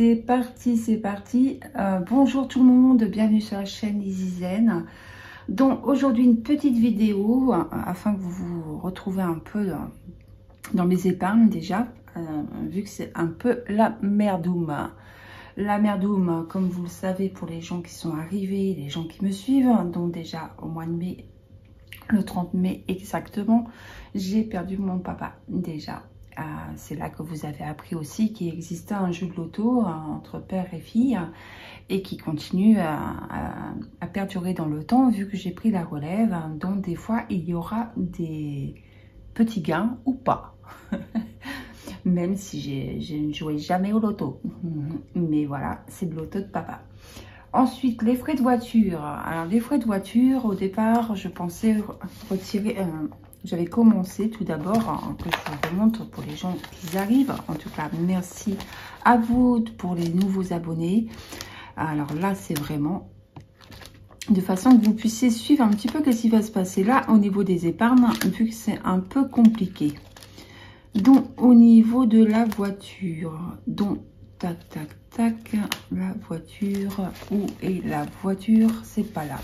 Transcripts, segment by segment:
c'est parti, c'est parti. Bonjour tout le monde, bienvenue sur la chaîne Easyzen. Donc aujourd'hui une petite vidéo afin que vous vous retrouvez un peu dans mes épargnes déjà, vu que c'est un peu la merdoum. La merdoum, comme vous le savez pour les gens qui sont arrivés, les gens qui me suivent, donc déjà au mois de mai, le 30 mai exactement, j'ai perdu mon papa déjà. C'est là que vous avez appris aussi qu'il existait un jeu de loto entre père et fille et qui continue à perdurer dans le temps vu que j'ai pris la relève. Donc des fois il y aura des petits gains ou pas. Même si je ne jouais jamais au loto. Mais voilà, c'est le loto de papa. Ensuite, les frais de voiture. Alors, les frais de voiture, au départ, je pensais retirer... J'avais commencé tout d'abord, que je vous montre pour les gens qui arrivent. En tout cas, merci à vous pour les nouveaux abonnés. Alors là, c'est vraiment de façon que vous puissiez suivre un petit peu ce qui va se passer là au niveau des épargnes, vu que c'est un peu compliqué. Donc, au niveau de la voiture, donc, tac, tac, tac, la voiture, où est la voiture? C'est pas là.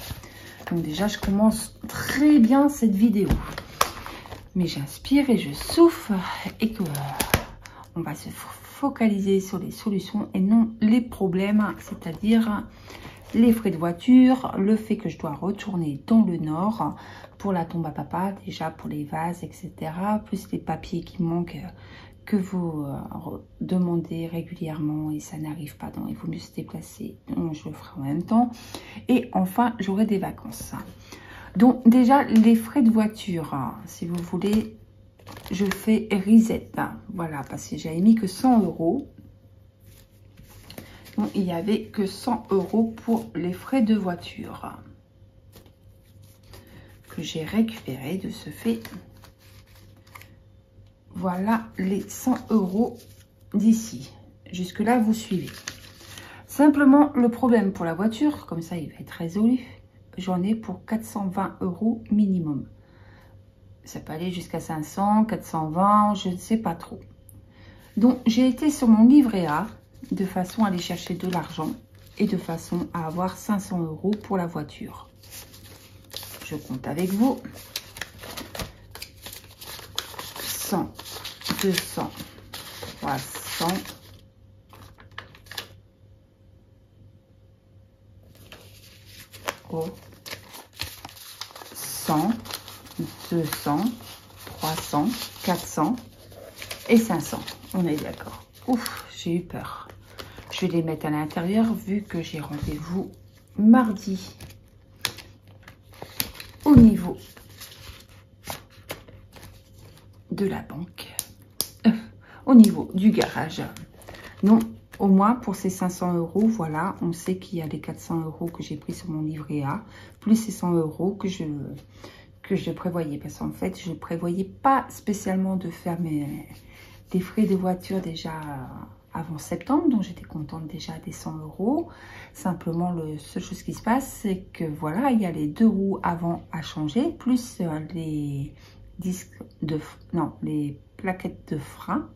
Donc déjà, je commence très bien cette vidéo. Mais j'inspire et je souffle et que on va se focaliser sur les solutions et non les problèmes, c'est-à-dire les frais de voiture, le fait que je dois retourner dans le nord pour la tombe à papa, déjà pour les vases, etc. Plus les papiers qui manquent que vous demandez régulièrement et ça n'arrive pas, donc il vaut mieux se déplacer. Donc je le ferai en même temps. Et enfin, j'aurai des vacances. Donc déjà, les frais de voiture, si vous voulez, je fais reset. Voilà, parce que j'avais mis que 100 €. Donc, il n'y avait que 100 € pour les frais de voiture que j'ai récupéré de ce fait. Voilà les 100 € d'ici. Jusque-là, vous suivez. Simplement, le problème pour la voiture, comme ça, il va être résolu. J'en ai pour 420 € minimum. Ça peut aller jusqu'à 500, 420, je ne sais pas trop. Donc, j'ai été sur mon livret A de façon à aller chercher de l'argent et de façon à avoir 500 € pour la voiture. Je compte avec vous. 100, 200, 300, 100, 200, 300, 400 et 500. On est d'accord. Ouf, j'ai eu peur. Je vais les mettre à l'intérieur vu que j'ai rendez-vous mardi au niveau de la banque, au niveau du garage. Non, au moins pour ces 500 €, voilà, on sait qu'il y a les 400 € que j'ai pris sur mon livret A, plus ces 100 € que je prévoyais. Parce qu'en fait, je ne prévoyais pas spécialement de faire des frais de voiture déjà avant septembre. Donc, j'étais contente déjà des 100 €. Simplement, la seule chose qui se passe, c'est que voilà, il y a les 2 roues avant à changer, plus les disques de... Non, les plaquettes de frein.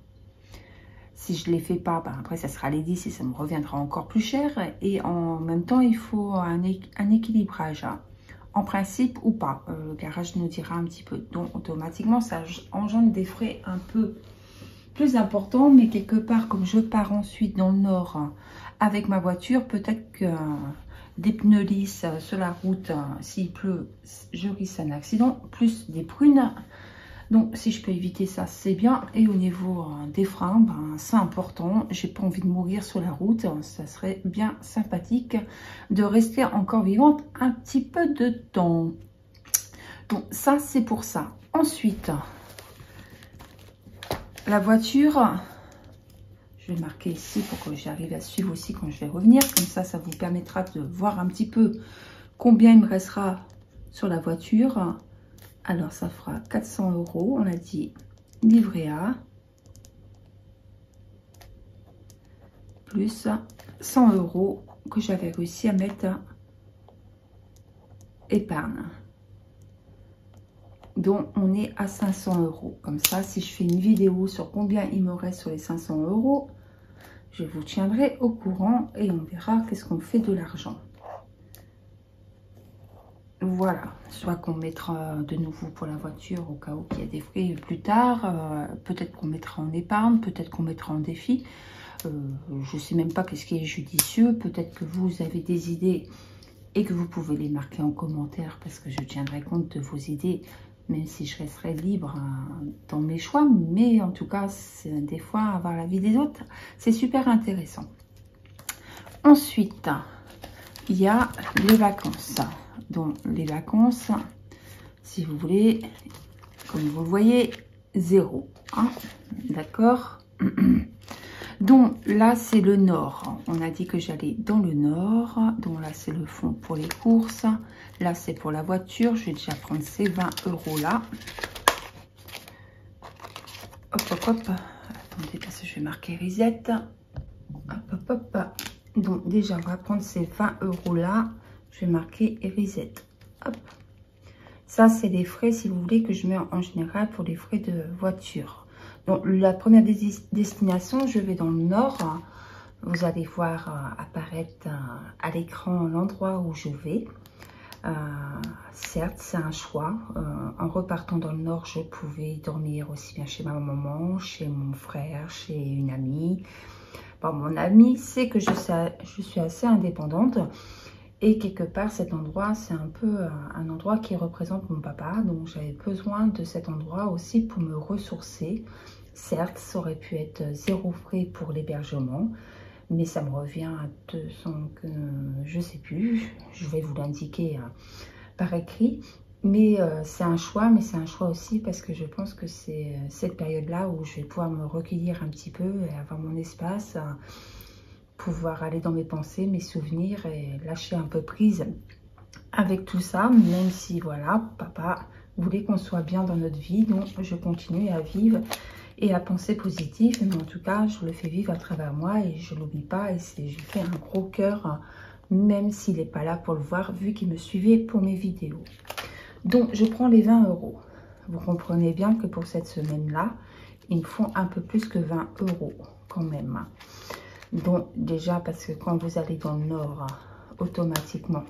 Si je ne les fais pas, ben après, ça sera les 10 et ça me reviendra encore plus cher. Et en même temps, il faut un équilibrage. En principe ou pas. Le garage nous dira un petit peu. Donc, automatiquement, ça engendre des frais un peu plus importants. Mais quelque part, comme je pars ensuite dans le nord avec ma voiture, peut-être que des pneus lisses sur la route, s'il pleut, je risque un accident. Plus des prunes. Donc, si je peux éviter ça, c'est bien. Et au niveau des freins, ben, c'est important. J'ai pas envie de mourir sur la route. Ça serait bien sympathique de rester encore vivante un petit peu de temps. Donc, ça, c'est pour ça. Ensuite, la voiture, je vais marquer ici pour que j'arrive à suivre aussi quand je vais revenir. Comme ça, ça vous permettra de voir un petit peu combien il me restera sur la voiture. Alors, ça fera 400 €, on a dit, livret A, plus 100 € que j'avais réussi à mettre épargne. Donc, on est à 500 €. Comme ça, si je fais une vidéo sur combien il me reste sur les 500 €, je vous tiendrai au courant et on verra qu'est-ce qu'on fait de l'argent. Voilà, soit qu'on mettra de nouveau pour la voiture au cas où il y a des frais plus tard. Peut-être qu'on mettra en épargne, peut-être qu'on mettra en défi. Je ne sais même pas qu'est-ce qui est judicieux. Peut-être que vous avez des idées et que vous pouvez les marquer en commentaire parce que je tiendrai compte de vos idées, même si je resterai libre dans mes choix. Mais en tout cas, des fois, avoir l'avis des autres, c'est super intéressant. Ensuite, il y a les vacances. Donc, les vacances, si vous voulez, comme vous le voyez, 0. Hein, d'accord. Donc, là, c'est le nord. On a dit que j'allais dans le nord. Donc, là, c'est le fond pour les courses. Là, c'est pour la voiture. Je vais déjà prendre ces 20 € là. Hop, hop, hop. Attendez, parce que je vais marquer reset. Hop, hop, hop. Donc, déjà, on va prendre ces 20 € là. Je vais marquer reset. Hop. Ça, c'est les frais, si vous voulez, que je mets en général pour les frais de voiture. Donc, la première destination, je vais dans le nord. Vous allez voir apparaître à l'écran l'endroit où je vais. Certes, c'est un choix. En repartant dans le nord, je pouvais dormir aussi bien chez ma maman, chez mon frère, chez une amie. Bon, mon amie sait que je suis assez indépendante. Et quelque part, cet endroit, c'est un peu un endroit qui représente mon papa. Donc, j'avais besoin de cet endroit aussi pour me ressourcer. Certes, ça aurait pu être 0 frais pour l'hébergement. Mais ça me revient à 200, je ne sais plus. Je vais vous l'indiquer par écrit. Mais c'est un choix, mais c'est un choix aussi parce que je pense que c'est cette période-là où je vais pouvoir me recueillir un petit peu et avoir mon espace. Pouvoir aller dans mes pensées, mes souvenirs et lâcher un peu prise avec tout ça, même si voilà, papa voulait qu'on soit bien dans notre vie, donc je continue à vivre et à penser positif, mais en tout cas je le fais vivre à travers moi et je l'oublie pas et je fais un gros cœur même s'il n'est pas là pour le voir vu qu'il me suivait pour mes vidéos. Donc je prends les 20 €. Vous comprenez bien que pour cette semaine là il me faut un peu plus que 20 € quand même. Donc déjà parce que quand vous allez dans le nord, automatiquement,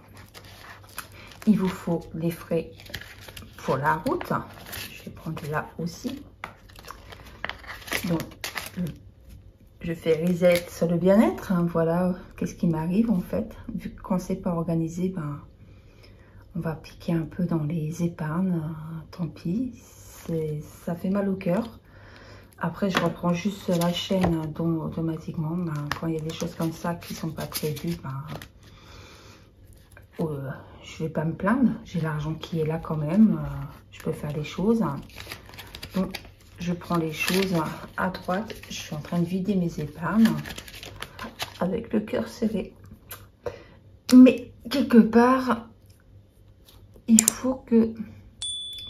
il vous faut les frais pour la route. Je vais prendre là aussi. Donc, je fais reset sur le bien-être. Hein, voilà, qu'est-ce qui m'arrive en fait. Vu que quand c'est pas organisé, ben, on va piquer un peu dans les épargnes. Tant pis, ça fait mal au cœur. Après, je reprends juste la chaîne dont automatiquement, ben, quand il y a des choses comme ça qui ne sont pas prévues, ben, je ne vais pas me plaindre. J'ai l'argent qui est là quand même. Je peux faire les choses. Donc, je prends les choses à droite. Je suis en train de vider mes épargnes avec le cœur serré. Mais quelque part, il faut que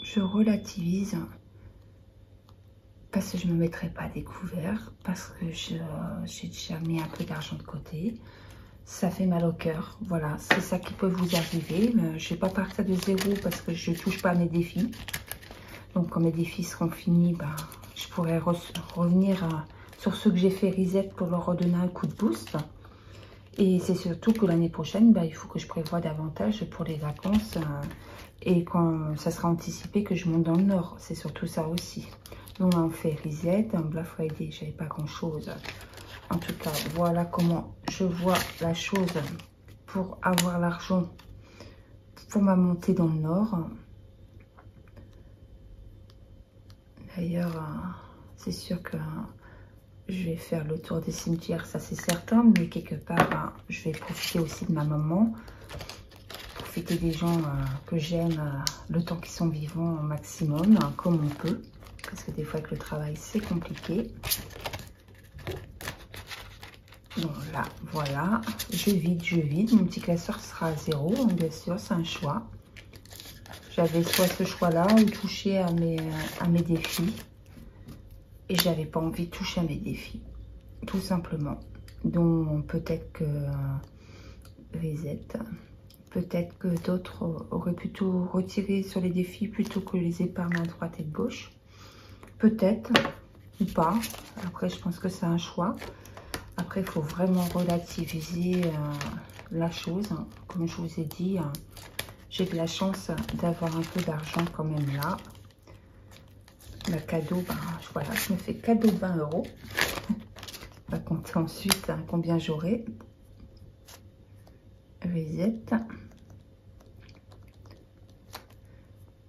je relativise. Parce que je ne me mettrai pas à découvert, parce que j'ai déjà mis un peu d'argent de côté. Ça fait mal au cœur, voilà, c'est ça qui peut vous arriver. Je ne vais pas partir de 0 parce que je ne touche pas à mes défis. Donc quand mes défis seront finis, ben, je pourrai revenir sur ceux que j'ai fait reset pour leur redonner un coup de boost. Et c'est surtout que l'année prochaine, ben, il faut que je prévoie davantage pour les vacances. Et quand ça sera anticipé que je monte dans le nord, c'est surtout ça aussi. Donc on fait reset, un Black Friday, j'avais pas grand chose. En tout cas, voilà comment je vois la chose pour avoir l'argent pour ma montée dans le nord. D'ailleurs, c'est sûr que je vais faire le tour des cimetières, ça c'est certain, mais quelque part, je vais profiter aussi de ma maman, profiter des gens que j'aime le temps qu'ils sont vivants au maximum, comme on peut. Parce que des fois avec le travail c'est compliqué. Donc là, voilà, je vide. Mon petit classeur sera à 0, bien sûr, c'est un choix. J'avais soit ce choix-là ou toucher à mes défis. Et j'avais pas envie de toucher à mes défis, tout simplement. Donc peut-être que reset, peut-être que d'autres auraient plutôt retiré sur les défis plutôt que les épargnes à droite et de gauche. Peut-être, ou pas. Après, je pense que c'est un choix. Après, il faut vraiment relativiser la chose. Comme je vous ai dit, j'ai de la chance d'avoir un peu d'argent quand même là. Le cadeau, ben, voilà, je me fais cadeau 20 €. On va compter ensuite combien j'aurai. Reset.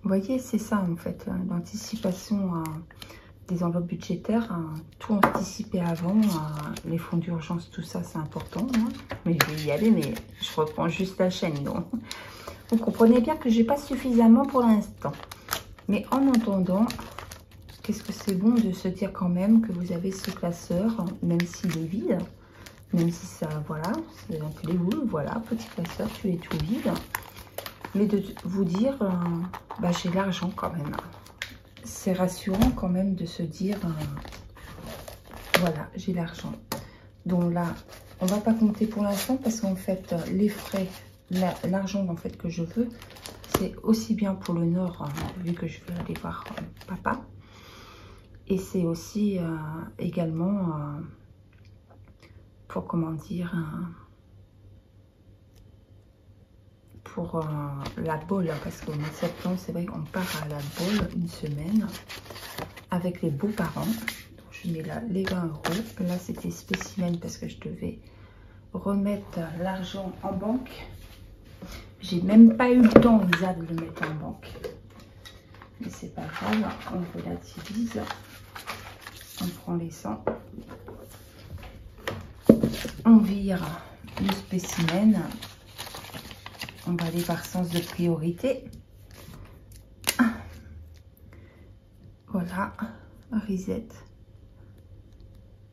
Vous voyez, c'est ça en fait, l'anticipation des enveloppes budgétaires, tout anticiper avant, les fonds d'urgence, tout ça, c'est important. Hein. Mais je vais y aller, mais je reprends juste la chaîne. Donc, vous comprenez bien que j'ai pas suffisamment pour l'instant. Mais en attendant, qu'est-ce que c'est bon de se dire quand même que vous avez ce classeur, même s'il est vide, même si ça, voilà, c'est un peu les boules, voilà, petit classeur, tu es tout vide. Mais de vous dire, bah, j'ai l'argent quand même. C'est rassurant quand même de se dire, voilà, j'ai l'argent. Donc là, on va pas compter pour l'instant parce qu'en fait, les frais, l'argent en fait que je veux, c'est aussi bien pour le Nord, vu que je vais aller voir papa. Et c'est aussi également pour, comment dire, pour la boule, parce qu'au mois de septembre, c'est vrai qu'on part à la boule une semaine avec les beaux-parents. Donc je mets là les 20 €. Là, c'était spécimen parce que je devais remettre l'argent en banque. J'ai même pas eu le temps, Isa, de le mettre en banque. Mais c'est pas grave, on relativise. On prend les 100. On vire le spécimen. On va aller par sens de priorité. Voilà, reset.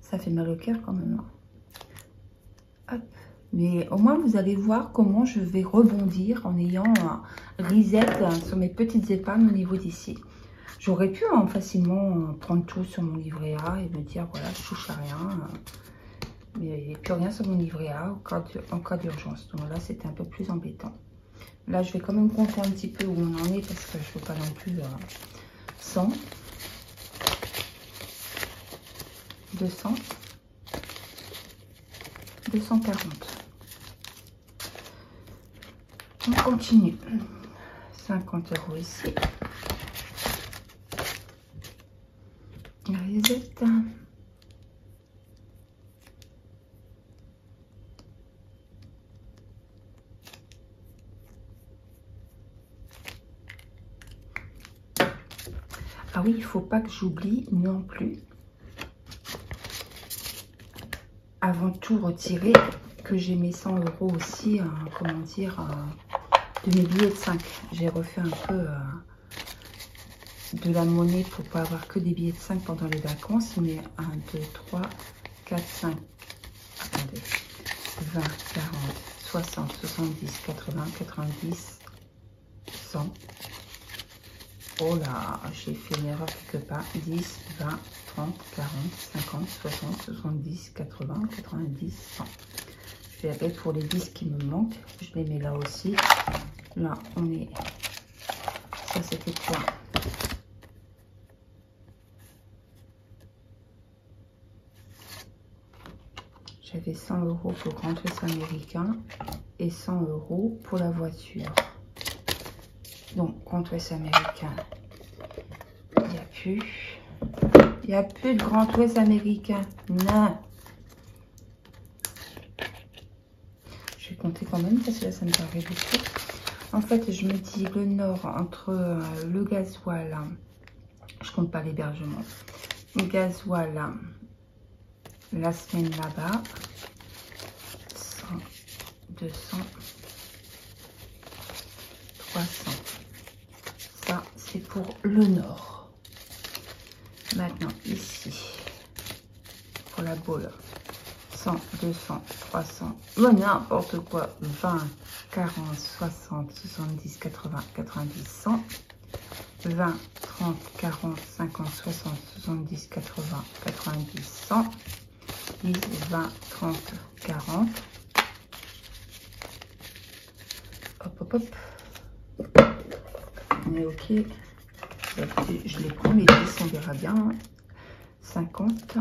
Ça fait mal au cœur quand même. Hop. Mais au moins, vous allez voir comment je vais rebondir en ayant un reset sur mes petites épargnes au niveau d'ici. J'aurais pu facilement prendre tout sur mon livret A et me dire, voilà, je touche à rien. Mais il n'y a plus rien sur mon livret A en cas d'urgence. Donc là, c'était un peu plus embêtant. Là, je vais quand même compter un petit peu où on en est parce que je ne veux pas non plus 100, 200, 240. On continue. 50 € ici. Reset. Ah oui, il ne faut pas que j'oublie non plus, avant de tout retirer, que j'ai mes 100 € aussi, comment dire, de mes billets de 5. J'ai refait un peu de la monnaie pour pas avoir que des billets de 5 pendant les vacances. Mais 1, 2, 3, 4, 5, attendez, 20, 40, 60, 70, 80, 90, 100. Oh là, j'ai fait une erreur quelque part. 10, 20, 30, 40, 50, 60, 70, 80, 90, 100. Je vais aller pour les 10 qui me manquent. Je les mets là aussi. Là, on est... Ça, c'était quoi? J'avais 100 € pour le Grand Ouest américain et 100 € pour la voiture. Donc, Grand Ouest américain, il n'y a plus. Il n'y a plus de Grand Ouest américain. Non. Je vais compter quand même parce que là, ça me paraît beaucoup. En fait, je me dis le Nord entre le gasoil, je compte pas l'hébergement, le gasoil, la semaine là-bas, 100, 200, 300. Ça, c'est pour le Nord. Maintenant, ici, pour la boule, 100, 200, 300, n'importe quoi, 20, 40, 60, 70, 80, 90, 100, 20, 30, 40, 50, 60, 70, 80, 90, 100, 10, 20, 30, 40. Hop, hop, hop. On est OK. Je les prends, les 10, on verra bien. 50.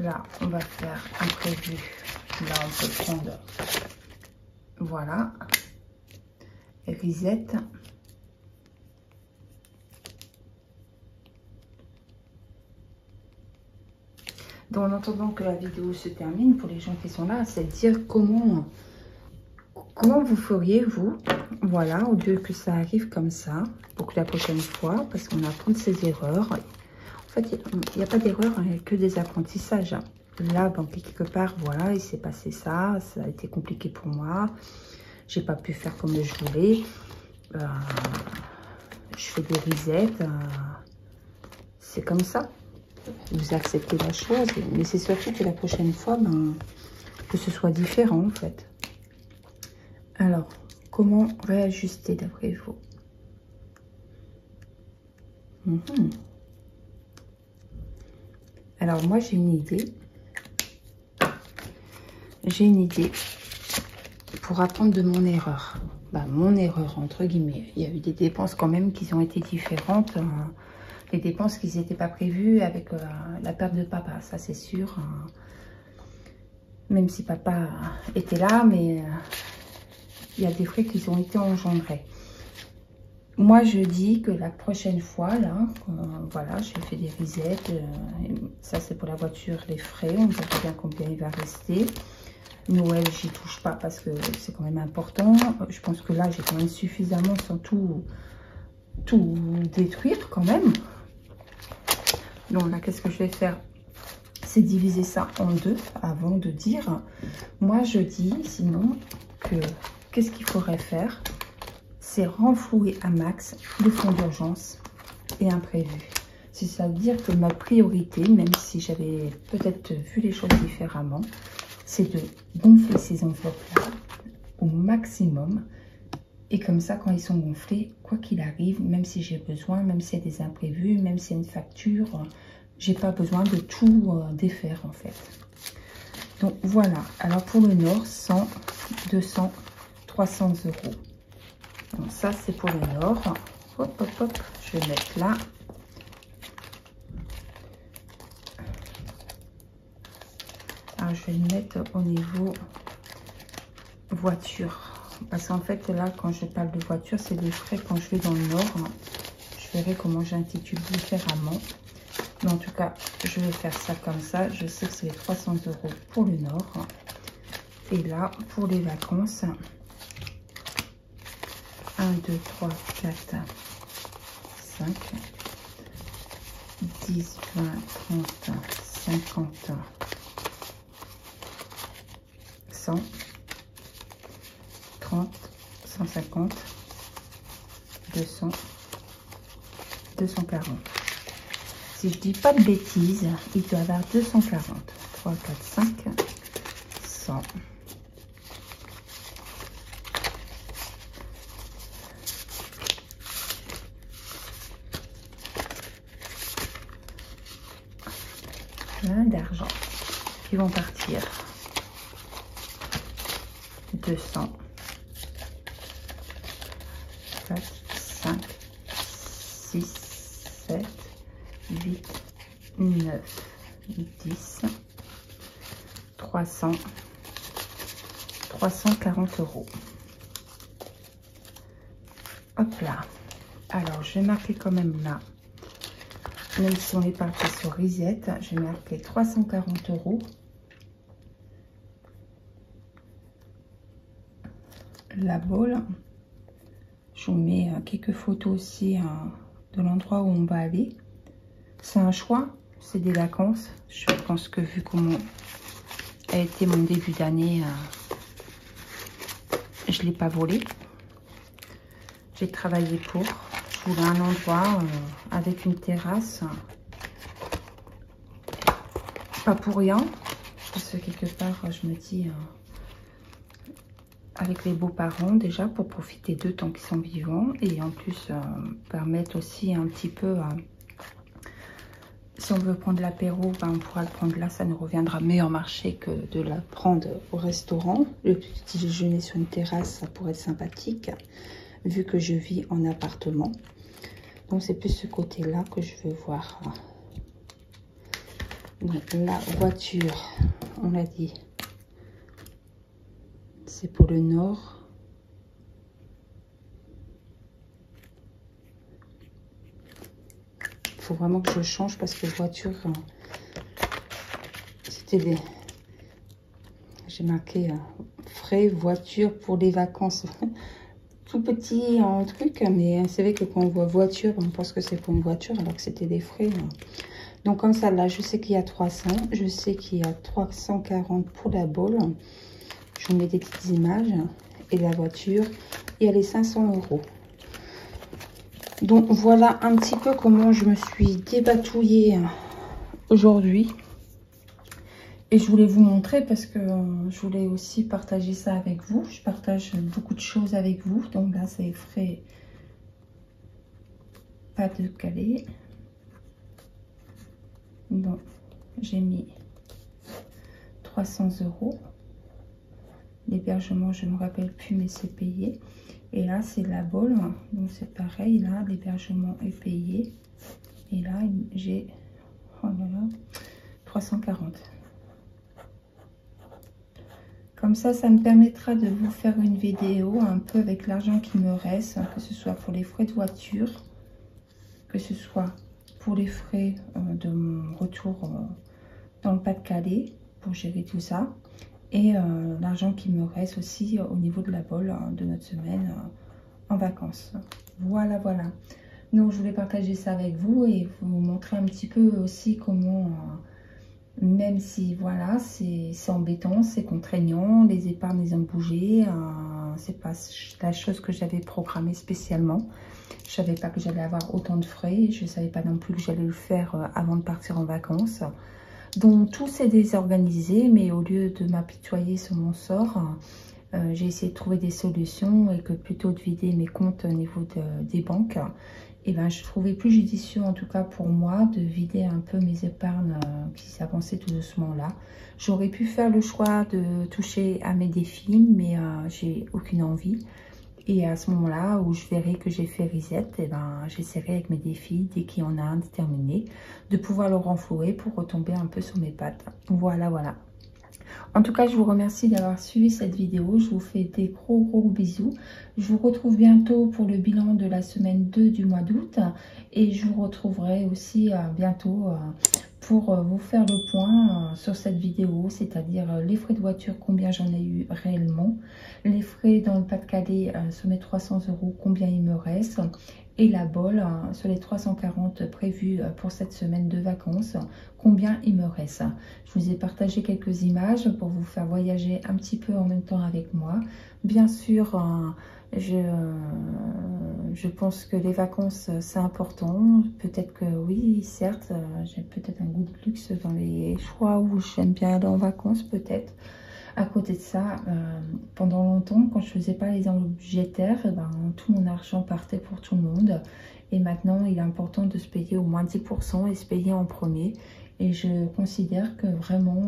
là, on va faire un prévu. Là, on peut prendre, voilà, risette. Donc, en attendant que la vidéo se termine, pour les gens qui sont là, c'est de dire comment vous feriez, vous, voilà, au lieu que ça arrive comme ça, pour que la prochaine fois, parce qu'on apprend de ses erreurs. En fait, il n'y a pas d'erreur, il n'y a que des apprentissages. Là, bon, quelque part, voilà, il s'est passé ça, ça a été compliqué pour moi. J'ai pas pu faire comme je voulais. Je fais des risettes. C'est comme ça. Vous acceptez la chose, mais c'est surtout que la prochaine fois, ben, que ce soit différent, en fait. Alors, comment réajuster d'après vous? Alors, moi, j'ai une idée. J'ai une idée pour apprendre de mon erreur. Ben, mon erreur, entre guillemets. Il y a eu des dépenses quand même qui ont été différentes. Les dépenses qui n'étaient pas prévues avec la perte de papa, ça c'est sûr. Même si papa était là, mais il y a des frais qui ont été engendrés. Moi, je dis que la prochaine fois, là, voilà, j'ai fait des risettes. Ça, c'est pour la voiture, les frais. On verra bien combien il va rester. Noël, j'y touche pas parce que c'est quand même important. Je pense que là, j'ai quand même suffisamment sans tout détruire quand même. Donc là, qu'est-ce que je vais faire? C'est diviser ça en deux avant de dire. Moi, je dis sinon que qu'est-ce qu'il faudrait faire? C'est renflouer un max le fonds d'urgence et imprévu. C'est-à-dire que ma priorité, même si j'avais peut-être vu les choses différemment, c'est de gonfler ces enveloppes-là au maximum. Et comme ça, quand ils sont gonflés, quoi qu'il arrive, même si j'ai besoin, même s'il y a des imprévus, même s'il y a une facture, j'ai pas besoin de tout défaire en fait. Donc voilà. Alors pour le Nord, 100, 200, 300 euros. Donc ça, c'est pour le Nord. Hop, hop, hop. Je vais mettre là. Alors, je vais le mettre au niveau voiture. Parce qu'en fait, là, quand je parle de voiture, c'est des frais quand je vais dans le Nord. Je verrai comment j'intitule différemment. Mais en tout cas, je vais faire ça comme ça. Je sais que c'est les 300 euros pour le Nord. Et là, pour les vacances, 1, 2, 3, 4, 5, 10, 20, 30, 50, 100, 30, 150, 200, 240. Si je dis pas de bêtises, il doit y avoir 240. 3, 4, 5, 100. Plein d'argent qui vont partir. 200. 4, 5, 6, 7, 8, 9, 10, 300, 340 euros. Hop là. Alors, je vais marquer quand même là. Même si on est parti sur risette, je vais marquer 340 euros. La boule. Je vous mets quelques photos aussi de l'endroit où on va aller. C'est un choix, c'est des vacances. Je pense que vu comment a été mon début d'année, je ne l'ai pas volé. J'ai travaillé pour. Je voulais un endroit avec une terrasse. Pas pour rien. Parce que quelque part, je me dis, avec les beaux-parents déjà, pour profiter d'eux tant qu'ils sont vivants. Et en plus, permettre aussi un petit peu... si on veut prendre l'apéro, ben, on pourra le prendre là. Ça nous reviendra meilleur marché que de la prendre au restaurant. Le petit déjeuner sur une terrasse, ça pourrait être sympathique. Vu que je vis en appartement. Donc c'est plus ce côté-là que je veux voir. Donc la voiture, on l'a dit, c'est pour le nord. Il faut vraiment que je change parce que voiture, c'était des... J'ai marqué frais voiture pour les vacances. Tout petit truc, mais c'est vrai que quand on voit voiture, on pense que c'est pour une voiture alors que c'était des frais. Donc comme ça, là, je sais qu'il y a 300. Je sais qu'il y a 340 pour la bolle. Je vous mets des petites images. Et la voiture, il y a les 500 €. Donc voilà un petit peu comment je me suis débatouillée aujourd'hui. Et je voulais vous montrer parce que je voulais aussi partager ça avec vous. Je partage beaucoup de choses avec vous. Donc là, c'est frais pas de Calais. Bon, j'ai mis 300 €. L'hébergement, je ne me rappelle plus, mais c'est payé. Et là, c'est la bolle. Donc c'est pareil. Là, l'hébergement est payé. Et là, j'ai 340. Comme ça me permettra de vous faire une vidéo un peu avec l'argent qui me reste, que ce soit pour les frais de voiture, que ce soit pour les frais de mon retour dans le Pas-de-Calais, pour gérer tout ça. Et l'argent qui me reste aussi au niveau de la bolle de notre semaine en vacances. Voilà, voilà. Donc, je voulais partager ça avec vous et vous montrer un petit peu aussi comment... même si, voilà, c'est embêtant, c'est contraignant, les épargnes, ils ont bougé. C'est pas la chose que j'avais programmée spécialement. Je savais pas que j'allais avoir autant de frais. Je savais pas non plus que j'allais le faire avant de partir en vacances. Donc, tout s'est désorganisé, mais au lieu de m'apitoyer sur mon sort, j'ai essayé de trouver des solutions et que plutôt de vider mes comptes au niveau des banques, et ben, je trouvais plus judicieux, en tout cas pour moi, de vider un peu mes épargnes qui s'avançaient tout doucement là. J'aurais pu faire le choix de toucher à mes défis, mais j'ai aucune envie. Et à ce moment-là, où je verrai que j'ai fait reset, et ben, j'essaierai avec mes défis, dès qu'il y en a un déterminé, de pouvoir le renflouer pour retomber un peu sur mes pattes. Voilà, voilà. En tout cas, je vous remercie d'avoir suivi cette vidéo. Je vous fais des gros bisous. Je vous retrouve bientôt pour le bilan de la semaine 2 du mois d'août. Et je vous retrouverai aussi bientôt pour vous faire le point sur cette vidéo, c'est-à-dire les frais de voiture, combien j'en ai eu réellement, les frais dans le Pas-de-Calais sur mes 300 €, combien il me reste, et la bolle sur les 340 prévus pour cette semaine de vacances, combien il me reste. Je vous ai partagé quelques images pour vous faire voyager un petit peu en même temps avec moi. Bien sûr, je pense que les vacances, c'est important. Peut-être que oui, certes, j'ai peut-être un goût de luxe dans les choix où j'aime bien aller en vacances, peut-être. À côté de ça, pendant longtemps, quand je faisais pas les enveloppes budgétaires, tout mon argent partait pour tout le monde. Et maintenant, il est important de se payer au moins 10% et se payer en premier. Et je considère que vraiment...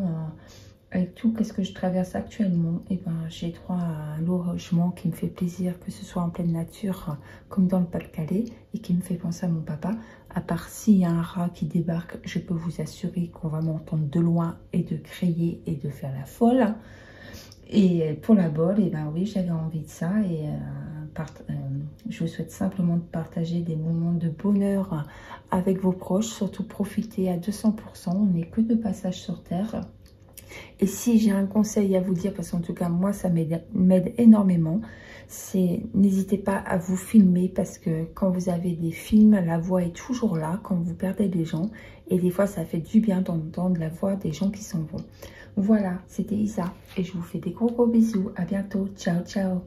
avec tout ce que je traverse actuellement, et ben, j'ai droit à un logement qui me fait plaisir, que ce soit en pleine nature comme dans le Pas-de-Calais, et qui me fait penser à mon papa. À part s'il y a un rat qui débarque, je peux vous assurer qu'on va m'entendre de loin et de crier et de faire la folle. Et pour la bolle, et ben oui, j'avais envie de ça, et je vous souhaite simplement de partager des moments de bonheur avec vos proches, surtout profiter à 200%, on n'est que de passage sur Terre. Et si j'ai un conseil à vous dire, parce qu'en tout cas moi ça m'aide énormément, c'est n'hésitez pas à vous filmer, parce que quand vous avez des films, la voix est toujours là quand vous perdez des gens, et des fois ça fait du bien d'entendre la voix des gens qui s'en vont. Voilà, c'était Isa et je vous fais des gros bisous, à bientôt, ciao ciao.